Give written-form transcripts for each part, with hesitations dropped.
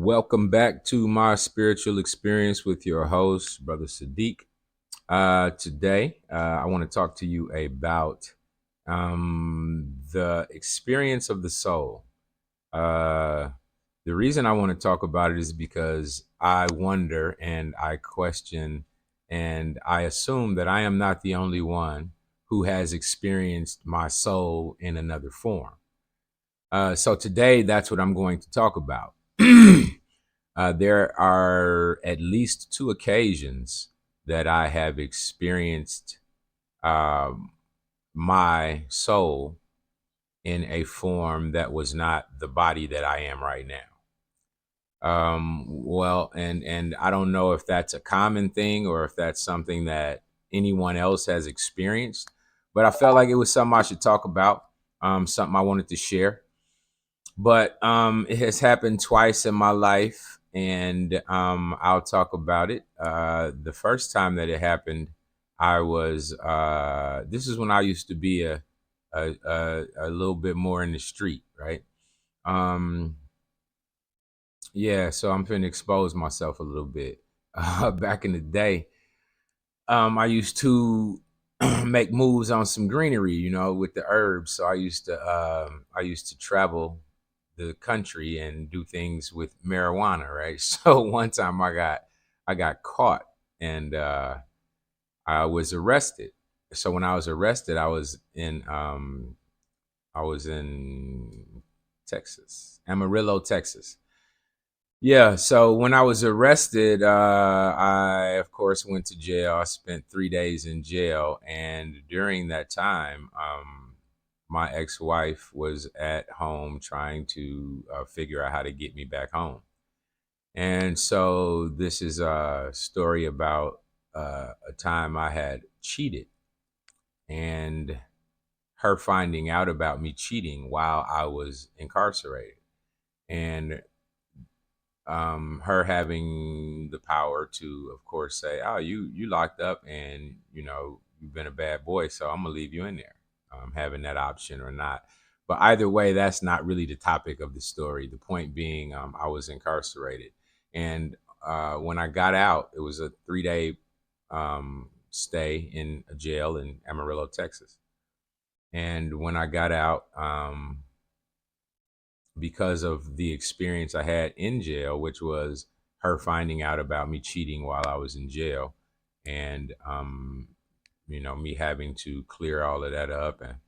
Welcome back to my spiritual experience with your host, Brother Sadiq. Today, I want to talk to you about the experience of the soul. Uh, the reason I want to talk about it is because I wonder and I question and I assume that I am not the only one who has experienced my soul in another form. So today, that's what I'm going to talk about. There are at least two occasions that I have experienced um, my soul in a form that was not the body that I am right now. And I don't know if that's a common thing or if that's something that anyone else has experienced, but I felt like it was something I should talk about, something I wanted to share. But it has happened twice in my life, and I'll talk about it. The first time that it happened, I was this is when I used to be a little bit more in the street, right? Um, yeah, so I'm finna expose myself a little bit. Back in the day, I used to make moves on some greenery, with the herbs. So I used to travel the country and do things with marijuana, right? So one time I got caught and I was arrested. So when I was arrested, I was in Texas, Amarillo, Texas. Yeah, so when I was arrested, I of course went to jail. I spent 3 days in jail, and during that time, my ex-wife was at home trying to figure out how to get me back home. And so this is a story about a time I had cheated, and her finding out about me cheating while I was incarcerated, and her having the power to, of course, say, "Oh, you locked up, and you've been a bad boy, so I'm gonna leave you in there." Having that option or not, but either way, that's not really the topic of the story. The point being, I was incarcerated, and when I got out, it was a 3-day stay in a jail in Amarillo, Texas. And when I got out, because of the experience I had in jail, which was her finding out about me cheating while I was in jail, and me having to clear all of that up and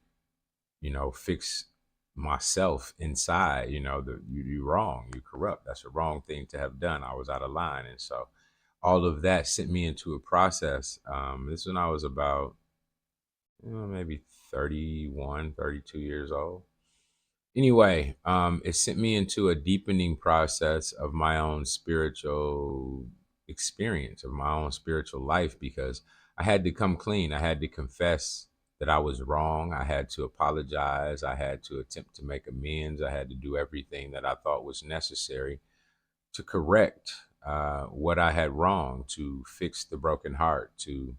fix myself inside. You wrong, you corrupt. That's a wrong thing to have done. I was out of line, and so all of that sent me into a process. This when I was about maybe 31, 32 years old. Anyway, it sent me into a deepening process of my own spiritual experience, of my own spiritual life, because I had to come clean. I had to confess that I was wrong. I had to apologize. I had to attempt to make amends. I had to do everything that I thought was necessary to correct what I had wrong, to fix the broken heart, to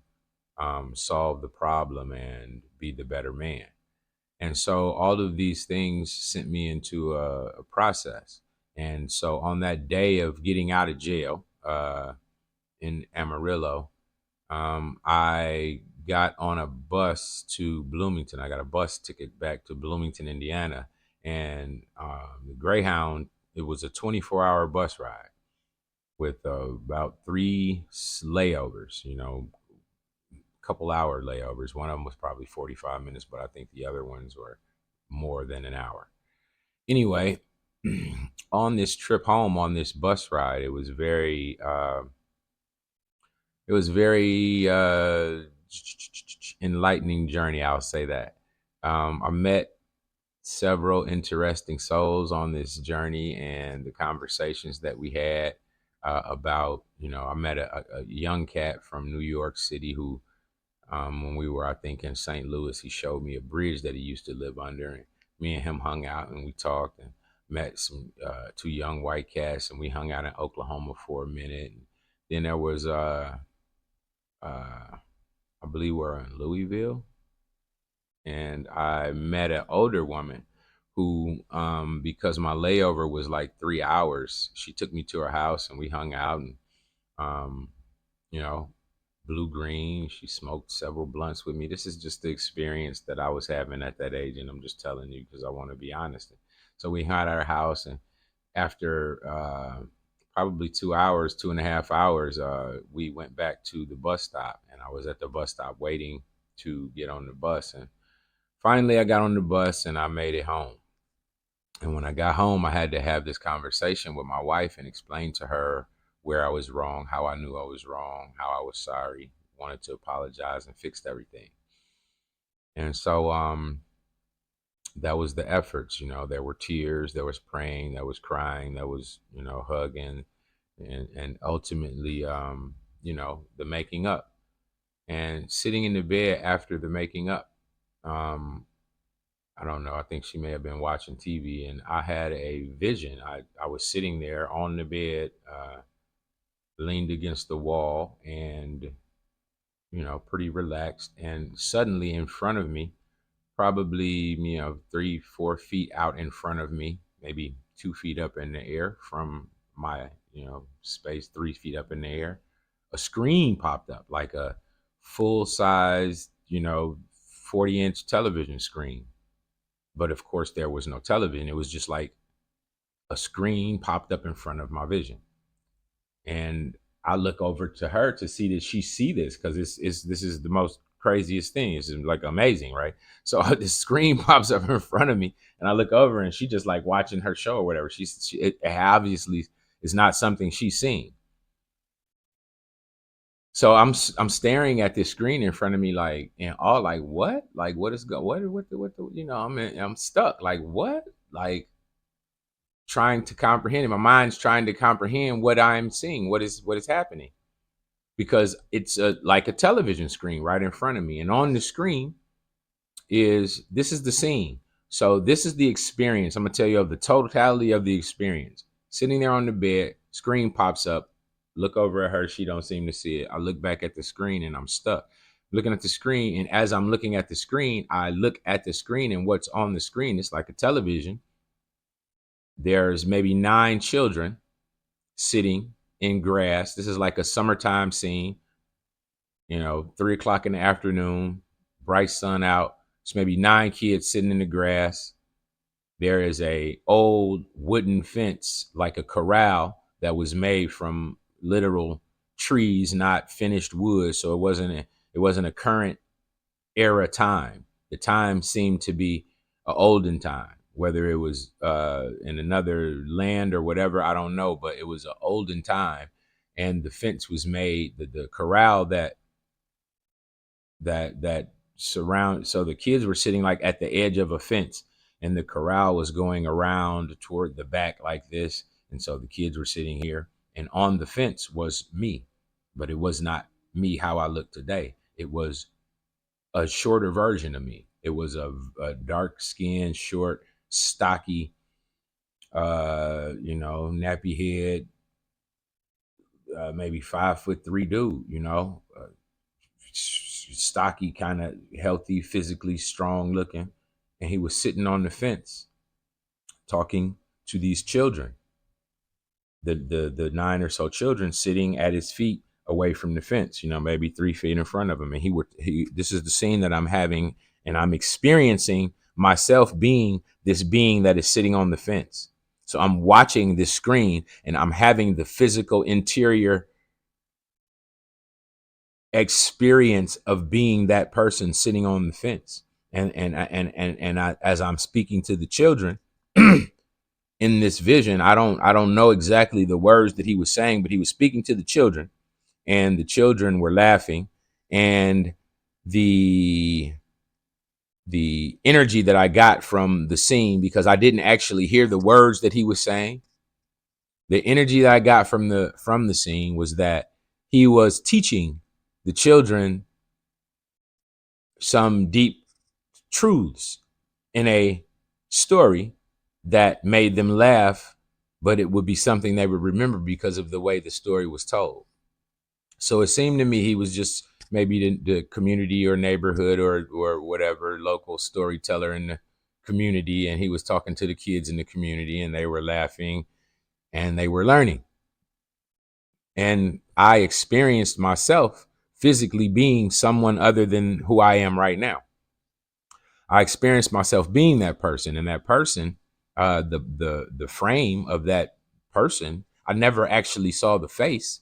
solve the problem, and be the better man. And so all of these things sent me into a process. And so on that day of getting out of jail in Amarillo, I got on a bus to Bloomington. I got a bus ticket back to Bloomington, Indiana. And the Greyhound, it was a 24-hour bus ride with about three layovers, couple hour layovers. One of them was probably 45 minutes, but I think the other ones were more than an hour. Anyway, on this trip home on this bus ride, it was very enlightening journey. I'll say that. I met several interesting souls on this journey, and the conversations that we had about, I met a young cat from New York City who, when we were, I think, in St. Louis, he showed me a bridge that he used to live under, and me and him hung out and we talked and met some two young white cats, and we hung out in Oklahoma for a minute. And then there was, I believe we're in Louisville, and I met an older woman who, because my layover was like 3 hours, she took me to her house and we hung out and, um, you know, blue green. She smoked several blunts with me. This is just the experience that I was having at that age, and I'm just telling you because I want to be honest. So we had our house, and after probably 2 hours, 2.5 hours, we went back to the bus stop, and I was at the bus stop waiting to get on the bus, and finally I got on the bus and I made it home. And when I got home, I had to have this conversation with my wife and explain to her where I was wrong, how I knew I was wrong, how I was sorry, wanted to apologize and fixed everything. And so that was the efforts, there were tears, there was praying, there was crying, there was, hugging and ultimately, the making up and sitting in the bed after the making up. Um, I don't know. I think she may have been watching TV, and I had a vision. I was sitting there on the bed, leaned against the wall, and pretty relaxed. And suddenly, in front of me, probably 3-4 feet out in front of me, maybe 2 feet up in the air from my space, 3 feet up in the air, a screen popped up, like a full size 40-inch television screen. But of course, there was no television. It was just like a screen popped up in front of my vision. And I look over to her to see that she see this, because it's this is the most craziest thing. It's like amazing, right? So this screen pops up in front of me, and I look over, and she just like watching her show or whatever. It obviously is not something she's seen. So I'm staring at this screen in front of me, like, and all like, what? Like, what is go? What the I'm stuck. Like, what? Like, trying to comprehend it. My mind's trying to comprehend what I'm seeing, what is happening, because it's like a television screen right in front of me, and on the screen this is the scene. So this is the experience. I'm gonna tell you of the totality of the experience. Sitting there on the bed, screen pops up. Look over at her. She don't seem to see it. I look back at the screen and I'm stuck looking at the screen. And as I'm looking at the screen, I look at the screen, and what's on the screen, it's like a television. There's maybe 9 children sitting in grass. This is like a summertime scene, 3 o'clock in the afternoon, bright sun out. It's maybe 9 kids sitting in the grass. There is a old wooden fence, like a corral, that was made from literal trees, not finished wood. So it wasn't a current era time. The time seemed to be an olden time, whether it was in another land or whatever, I don't know, but it was an olden time. And the fence was made, the corral that surround. So the kids were sitting like at the edge of a fence, and the corral was going around toward the back like this. And so the kids were sitting here, and on the fence was me, but it was not me how I look today. It was a shorter version of me. It was a dark skinned, short, stocky, nappy head, maybe 5'3" dude, stocky, kind of healthy, physically strong looking. And he was sitting on the fence talking to these children, the 9 or so children sitting at his feet away from the fence, maybe 3 feet in front of him. And this is the scene that I'm having, and I'm experiencing myself being this being that is sitting on the fence. So I'm watching this screen, and I'm having the physical interior experience of being that person sitting on the fence. And as I'm speaking to the children in this vision, I don't know exactly the words that he was saying, but he was speaking to the children, and the children were laughing. And the energy that I got from the scene, because I didn't actually hear the words that he was saying, the energy that I got from the scene was that he was teaching the children some deep truths in a story that made them laugh, but it would be something they would remember because of the way the story was told. So it seemed to me he was just maybe the community or neighborhood or whatever local storyteller community, and he was talking to the kids in the community, and they were laughing and they were learning. And I experienced myself physically being someone other than who I am right now. I experienced myself being that person, and that person, the frame of that person, I never actually saw the face,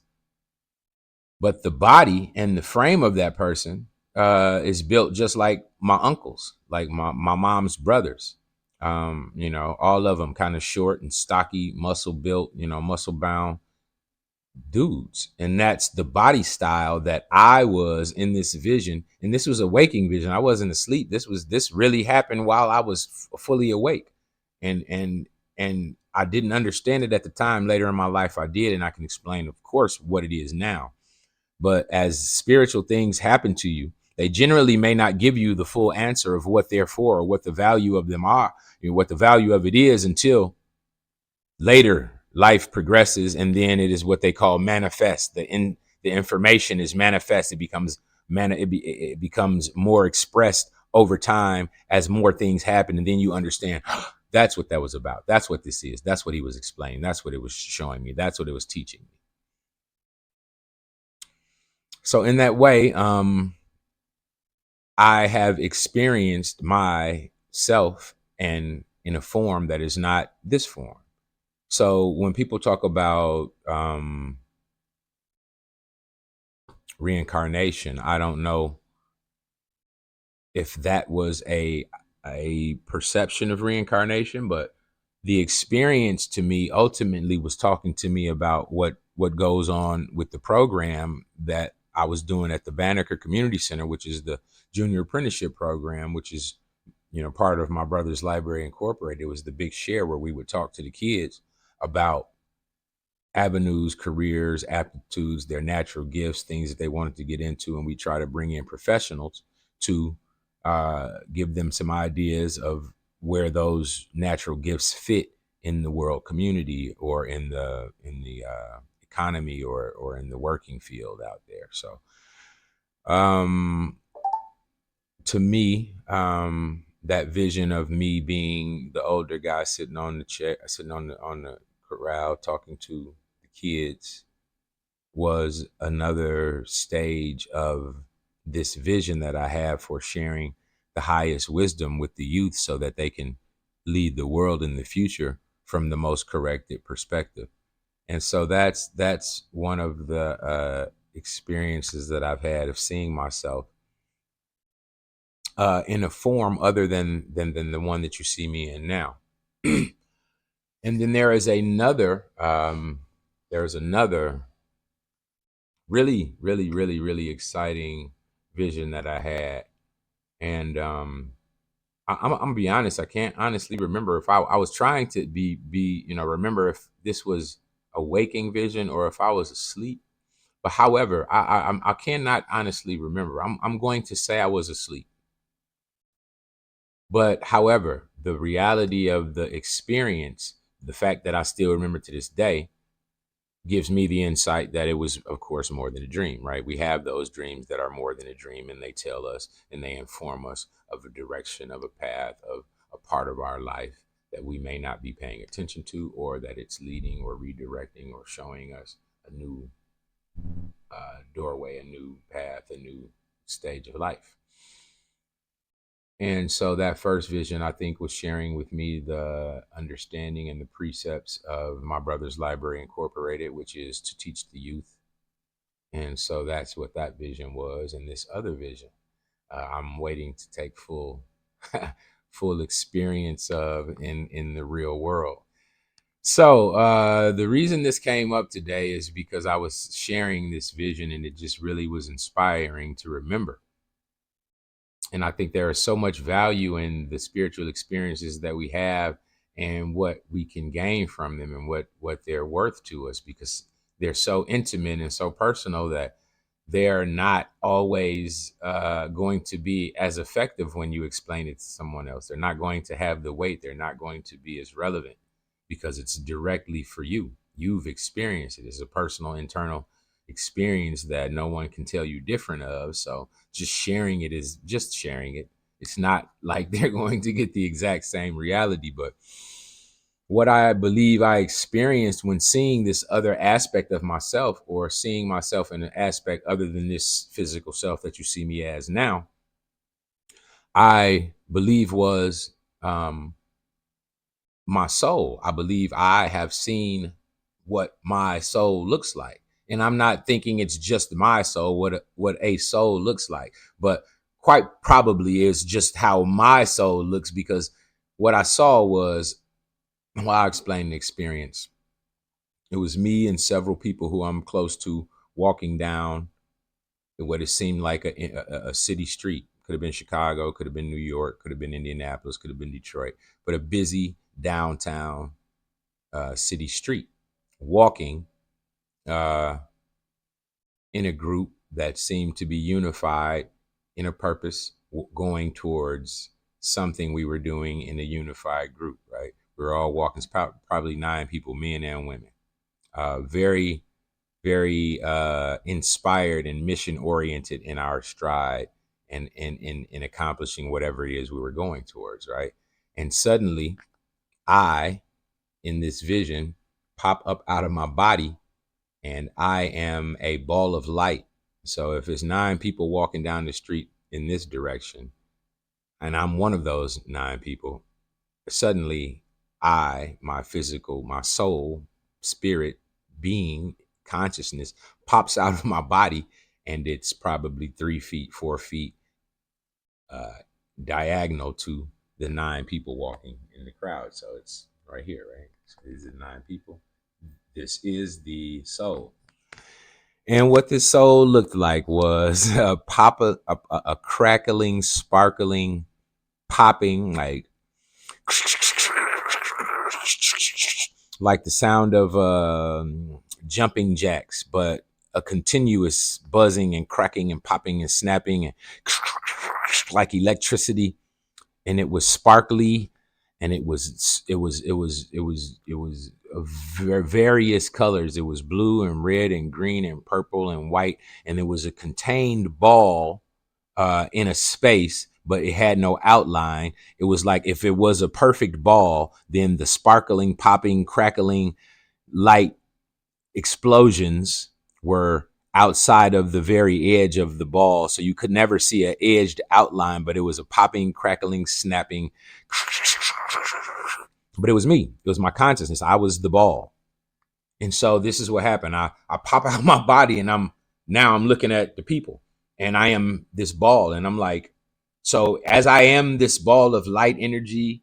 but the body and the frame of that person is built just like my uncles, like my mom's brothers. All of them kind of short and stocky, muscle built, muscle bound dudes. And that's the body style that I was in this vision. And this was a waking vision. I wasn't asleep. This really happened while I was fully awake. And I didn't understand it at the time. Later in my life I did, and I can explain, of course, what it is now. But as spiritual things happen to you, they generally may not give you the full answer of what they're for or what the value of them are, what the value of it is, until later life progresses, and then it is what they call manifest. The information is manifest. It becomes it becomes more expressed over time as more things happen, and then you understand, that's what that was about. That's what this is. That's what he was explaining. That's what it was showing me. That's what it was teaching me. So in that way, I have experienced myself and in a form that is not this form. So when people talk about reincarnation, I don't know if that was a perception of reincarnation, but the experience to me ultimately was talking to me about what goes on with the program that I was doing at the Banneker Community Center, which is the junior apprenticeship program, which is part of my brother's Library Incorporated. It was the big share where we would talk to the kids about avenues, careers, aptitudes, their natural gifts, things that they wanted to get into, and we try to bring in professionals to give them some ideas of where those natural gifts fit in the world community, or in the economy, or in the working field out there. So um to me, that vision of me being the older guy sitting on the chair, sitting on the corral talking to the kids, was another stage of this vision that I have for sharing the highest wisdom with the youth, so that they can lead the world in the future from the most corrected perspective. And so that's one of the experiences that I've had of seeing myself in a form other than the one that you see me in now. And then there's another really, really, really, really exciting vision that I had. And I'm gonna be honest, I can't honestly remember if I was trying to remember if this was a waking vision or if I was asleep. But however, I cannot honestly remember. I'm going to say I was asleep. But however, the reality of the experience, the fact that I still remember to this day, gives me the insight that it was, of course, more than a dream, right? We have those dreams that are more than a dream, and they tell us and they inform us of a direction, of a path, of a part of our life that we may not be paying attention to, or that it's leading or redirecting or showing us a new doorway, a new path, a new stage of life. And so that first vision, I think, was sharing with me the understanding and the precepts of my brother's Library Incorporated, which is to teach the youth. And so that's what that vision was. And this other vision, I'm waiting to take full full experience of in the real world. So the reason this came up today is because I was sharing this vision, and it just really was inspiring to remember. And I think there is so much value in the spiritual experiences that we have, and what we can gain from them, and what they're worth to us, because they're so intimate and so personal that they're not always going to be as effective when you explain it to someone else. They're not going to have the weight. They're not going to be as relevant, because it's directly for you. You've experienced it. It's a personal, internal experience that no one can tell you different of. So just sharing it is just sharing it. It's not like they're going to get the exact same reality, but what I believe I experienced when seeing this other aspect of myself, or seeing myself in an aspect other than this physical self that you see me as now, I believe was um, my soul. I believe I have seen what my soul looks like. And I'm not thinking it's just my soul, what a soul looks like, but quite probably is just how my soul looks, because what I saw was, well, I'll explain the experience. It was me and several people who I'm close to walking down what it seemed like a city street. Could have been Chicago, could have been New York, could have been Indianapolis, could have been Detroit, but a busy downtown city street, walking uh, in a group that seemed to be unified in a purpose, going towards something we were doing in a unified group, right? We were all walking, probably 9 people, men and women. Very, very inspired and mission oriented in our stride, and in accomplishing whatever it is we were going towards, right? And suddenly, I, in this vision, pop up out of my body, and I am a ball of light. So if it's 9 people walking down the street in this direction, and I'm one of those 9 people, suddenly my physical, my soul, spirit, being, consciousness pops out of my body, and it's probably 3 feet, 4 feet uh, diagonal to the 9 people walking in the crowd. So it's right here, right? So these are 9 people. This is the soul. And what this soul looked like was a crackling, sparkling, popping, like the sound of jumping jacks, but a continuous buzzing and cracking and popping and snapping, and like electricity. And it was sparkly, and it was various colors. It was blue and red and green and purple and white, and it was a contained ball in a space, but it had no outline. It was like if it was a perfect ball, then the sparkling, popping, crackling light explosions were outside of the very edge of the ball. So you could never see an edged outline, but it was a popping, crackling, snapping. But it was me. It was my consciousness. I was the ball. And so this is what happened. I pop out of my body, and I'm looking at the people, and I am this ball. And I'm like, so as I am this ball of light energy,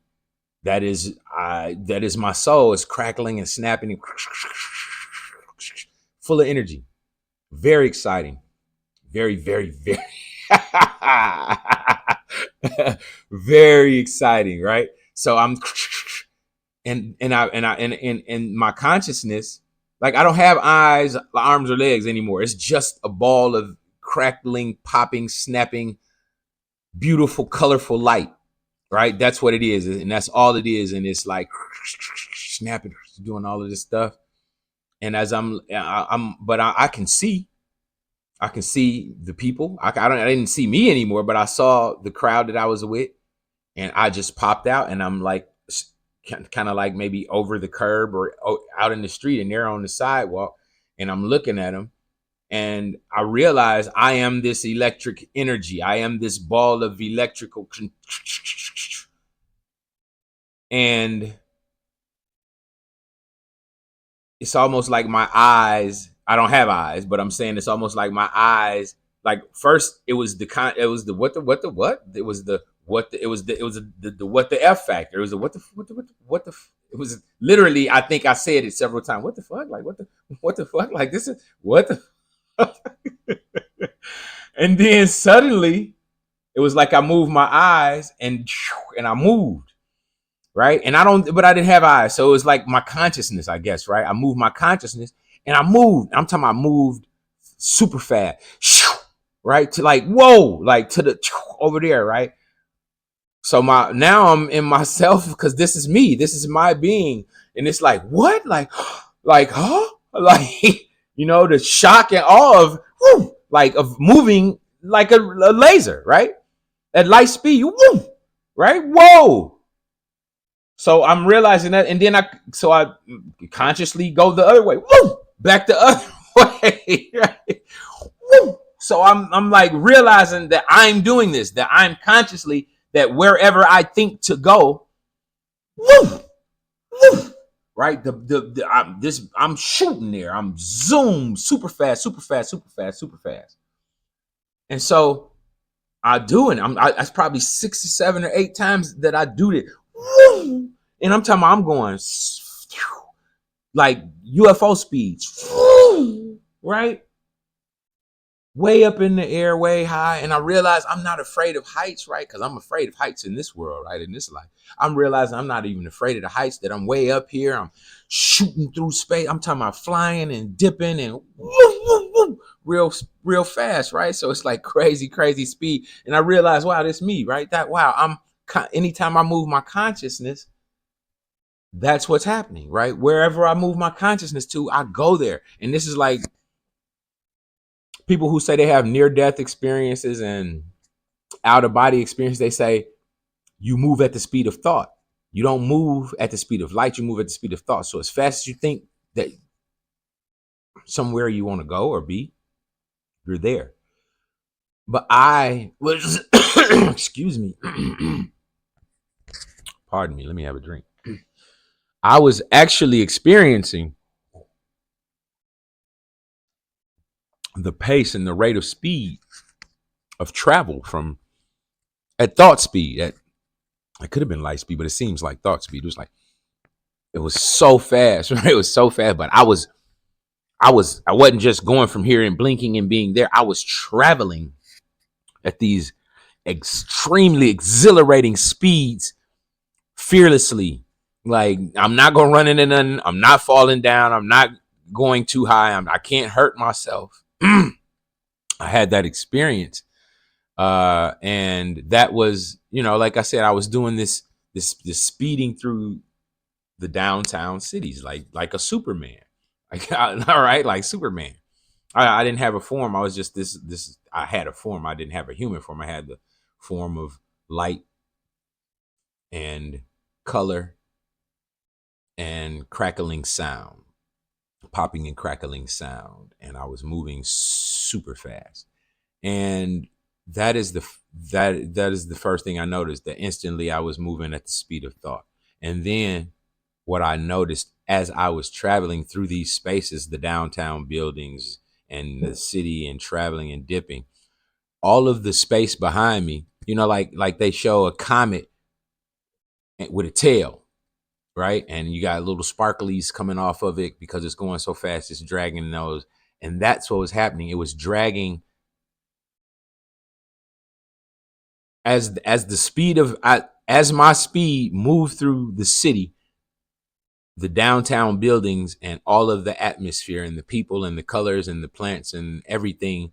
that is my soul, is crackling and snapping, full of energy. Very exciting. Very, very, very, very exciting, right? So I'm, and my consciousness, like, I don't have eyes, arms, or legs anymore. It's just a ball of crackling, popping, snapping, beautiful, colorful light, right? That's what it is, and that's all it is. And it's like snapping, doing all of this stuff. And as I can see, the people. I didn't see me anymore, but I saw the crowd that I was with, and I just popped out, and I'm like, kind of like maybe over the curb or out in the street, and they're on the sidewalk, and I'm looking at them, and I realize I am this electric energy. I am this ball of electrical, and it's almost like my eyes. I don't have eyes, but I'm saying it's almost like my eyes. Like, first, it was the what it was the what the, it was the what the F factor. It was the what the it was literally. I think I said it several times. What the fuck? Like, what the fuck? Like, this is what the. And then suddenly, it was like I moved my eyes, and I moved, right? And I didn't have eyes. So it was like my consciousness, I guess, right? I moved my consciousness, and I moved. I'm talking about I moved super fast, right? To like, whoa, like to the over there, right? So now I'm in myself, because this is me. This is my being. And it's like, what? Like, huh? Like, the shock and awe of, whoo, like, of moving like a laser, right? At light speed, woo, right? Whoa. So I'm realizing that, and then I consciously go the other way, woo, back the other way, right? Woo. So I'm like realizing that I'm doing this, that I'm consciously, that wherever I think to go, woo, woo, right? I'm shooting there. I'm zoom super fast, super fast, super fast, super fast. And so I do it. That's probably 6 or 7 or 8 times that I do it. Woo! And I'm talking about I'm going like UFO speeds, right? Way up in the air, way high. And I realize I'm not afraid of heights, right? Because I'm afraid of heights in this world, right? In this life. I'm realizing I'm not even afraid of the heights, that I'm way up here. I'm shooting through space. I'm talking about flying and dipping and real fast, right? So it's like crazy speed. And I realize, wow, that's me, right? Anytime I move my consciousness, that's what's happening, right? Wherever I move my consciousness to, I go there. And this is like people who say they have near-death experiences and out-of-body experience. They say you move at the speed of thought. You don't move at the speed of light. You move at the speed of thought. So as fast as you think that somewhere you want to go or be, you're there. But I was, excuse me, pardon me, let me have a drink. I was actually experiencing the pace and the rate of speed of travel from at thought speed. It could have been light speed, but it seems like thought speed. It was so fast, right? It was so fast, but I wasn't just going from here and blinking and being there. I was traveling at these extremely exhilarating speeds fearlessly. Like, I'm not gonna run into nothing. I'm not falling down. I'm not going too high. I can't hurt myself. I had that experience, and that was, like I said, I was doing this speeding through the downtown cities like a Superman. Like, all right, like Superman. I didn't have a form. I was just this. I had a form. I didn't have a human form. I had the form of light and color and crackling sound, popping and crackling sound, and I was moving super fast. And that is the first thing I noticed, that instantly I was moving at the speed of thought. And then what I noticed as I was traveling through these spaces, the downtown buildings and the city, and traveling and dipping, all of the space behind me, like they show a comet with a tail, right? And you got little sparklies coming off of it because it's going so fast, it's dragging those. And that's what was happening. It was dragging as the speed of as my speed moved through the city, the downtown buildings and all of the atmosphere and the people and the colors and the plants and everything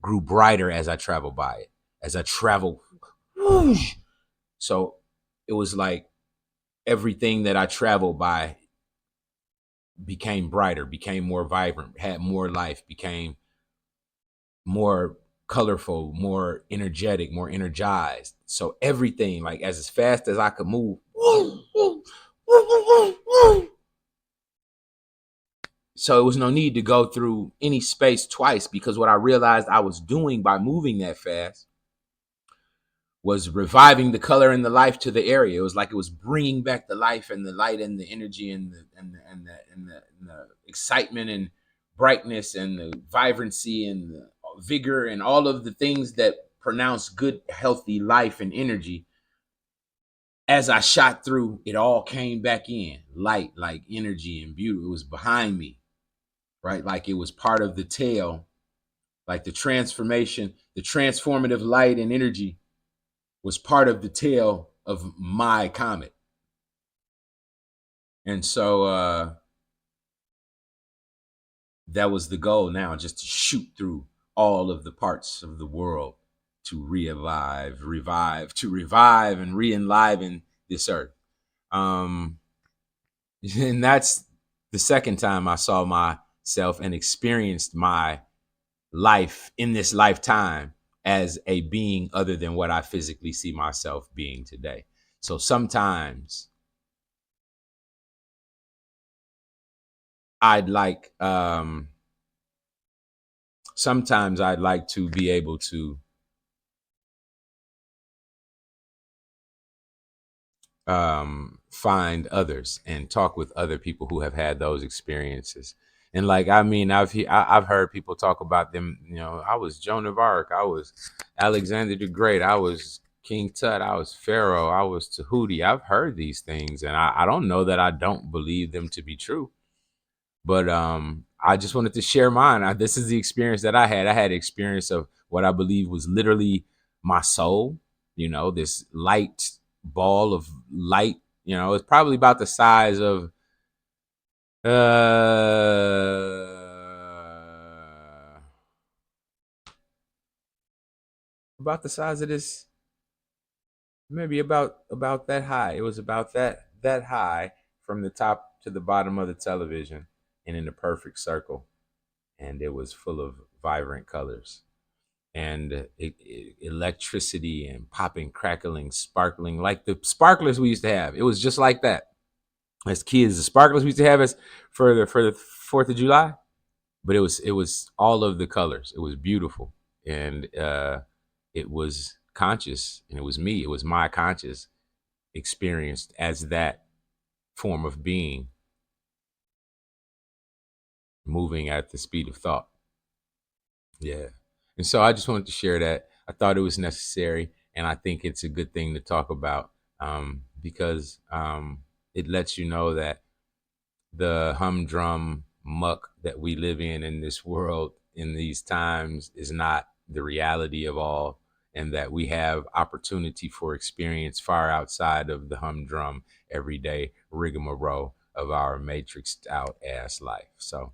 grew brighter as I traveled by it. As I traveled, whoosh. So it was like everything that I traveled by became brighter, became more vibrant, had more life, became more colorful, more energetic, more energized. So everything, like as fast as I could move. So it was no need to go through any space twice, because what I realized I was doing by moving that fast was reviving the color and the life to the area. It was like it was bringing back the life and the light and the energy and the excitement and brightness and the vibrancy and the vigor and all of the things that pronounce good, healthy life and energy. As I shot through, it all came back in light, like energy and beauty. It was behind me, right? Like it was part of the tale, like the transformation, the transformative light and energy was part of the tail of my comet. And so that was the goal now, just to shoot through all of the parts of the world to revive and re-enliven this earth. And that's the second time I saw myself and experienced my life in this lifetime as a being other than what I physically see myself being today. So I'd like um sometimes I'd like to be able to find others and talk with other people who have had those experiences. And like, I mean, I've heard people talk about them. You know, I was Joan of Arc, I was Alexander the Great, I was King Tut, I was Pharaoh, I was Tahuti. I've heard these things, and I don't know that I don't believe them to be true. But I just wanted to share mine. This is the experience that I had. I had experience of what I believe was literally my soul. You know, this light ball of light. You know, it's probably about the size of about the size of this, maybe about that high. It was about that high from the top to the bottom of the television, and in a perfect circle, and it was full of vibrant colors and electricity and popping, crackling, sparkling, like the sparklers we used to have. It was just like that as kids. The sparklers we used to have as for the 4th of July, but it was all of the colors. It was beautiful, and it was conscious, and it was me. It was my conscious experienced as that form of being moving at the speed of thought. Yeah. And so I just wanted to share that. I thought it was necessary, and I think it's a good thing to talk about because it lets you know that the humdrum muck that we live in this world in these times is not the reality of all, and that we have opportunity for experience far outside of the humdrum everyday rigmarole of our matrixed out ass life. So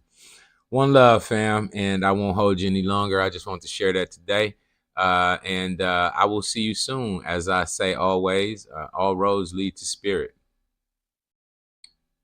one love, fam, and I won't hold you any longer. I just want to share that today. And I will see you soon. As I say always, all roads lead to spirit.